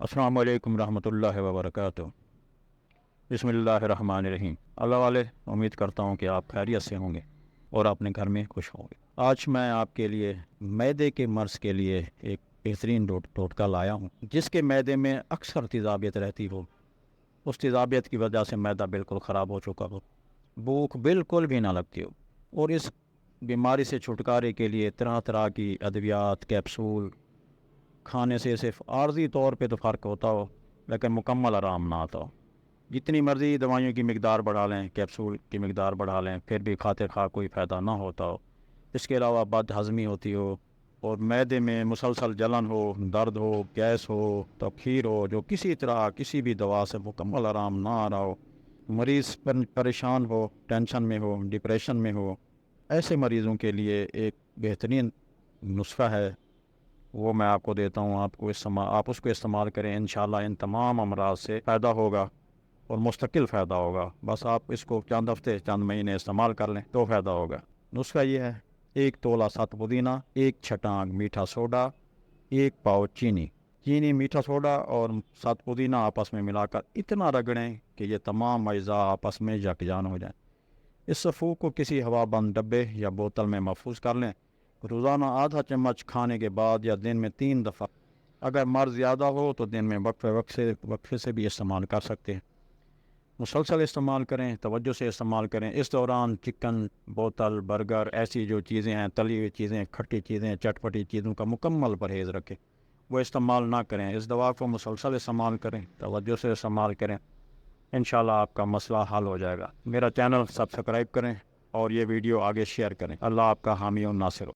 السلام علیکم رحمۃ اللہ وبرکاتہ۔ بسم اللہ الرحمن الرحیم۔ اللہ والے، امید کرتا ہوں کہ آپ خیریت سے ہوں گے اور اپنے گھر میں خوش ہوں گے۔ آج میں آپ کے لیے معدے کے مرض کے لیے ایک بہترین ٹوٹکا لایا ہوں، جس کے معدے میں اکثر تیزابیت رہتی ہو، اس تیزابیت کی وجہ سے معدہ بالکل خراب ہو چکا ہو، بھوک بالکل بھی نہ لگتی ہو، اور اس بیماری سے چھٹکارے کے لیے طرح طرح کی ادویات، کیپسول کھانے سے صرف عارضی طور پہ تو فرق ہوتا ہو، لیکن مکمل آرام نہ آتا ہو۔ جتنی مرضی دوائیوں کی مقدار بڑھا لیں، کیپسول کی مقدار بڑھا لیں، پھر بھی کھاتے خواہ کوئی فائدہ نہ ہوتا ہو۔ اس کے علاوہ بد ہضمی ہوتی ہو اور معدے میں مسلسل جلن ہو، درد ہو، گیس ہو، تبخیر ہو، جو کسی طرح کسی بھی دوا سے مکمل آرام نہ آ رہا ہو، مریض پریشان ہو، ٹینشن میں ہو، ڈپریشن میں ہو، ایسے مریضوں کے لیے ایک بہترین نسخہ ہے، وہ میں آپ کو دیتا ہوں۔ آپ اس کو استعمال کریں، انشاءاللہ ان تمام امراض سے فائدہ ہوگا اور مستقل فائدہ ہوگا۔ بس آپ اس کو چند ہفتے، چند مہینے استعمال کر لیں تو فائدہ ہوگا۔ نسخہ یہ ہے: 1 تولا ست پودینہ، 1 چھٹانگ میٹھا سوڈا، 1 پاؤ چینی، میٹھا سوڈا اور ست پودینہ آپس میں ملا کر اتنا رگڑیں کہ یہ تمام اجزاء آپس میں یکجان ہو جائیں۔ اس سفوف کو کسی ہوا بند ڈبے یا بوتل میں محفوظ کر لیں۔ روزانہ آدھا چمچ کھانے کے بعد یا دن میں 3 دفعہ، اگر مرض زیادہ ہو تو دن میں وقفے سے بھی استعمال کر سکتے ہیں۔ مسلسل استعمال کریں، توجہ سے استعمال کریں۔ اس دوران چکن، بوتل، برگر، ایسی جو چیزیں ہیں، تلی ہوئی چیزیں، کھٹی چیزیں، چٹپٹی چیزوں کا مکمل پرہیز رکھیں، وہ استعمال نہ کریں۔ اس دوا کو مسلسل استعمال کریں، توجہ سے استعمال کریں، انشاءاللہ آپ کا مسئلہ حل ہو جائے گا۔ میرا چینل سبسکرائب کریں اور یہ ویڈیو آگے شیئر کریں۔ اللہ آپ کا حامی و ناصر ہو۔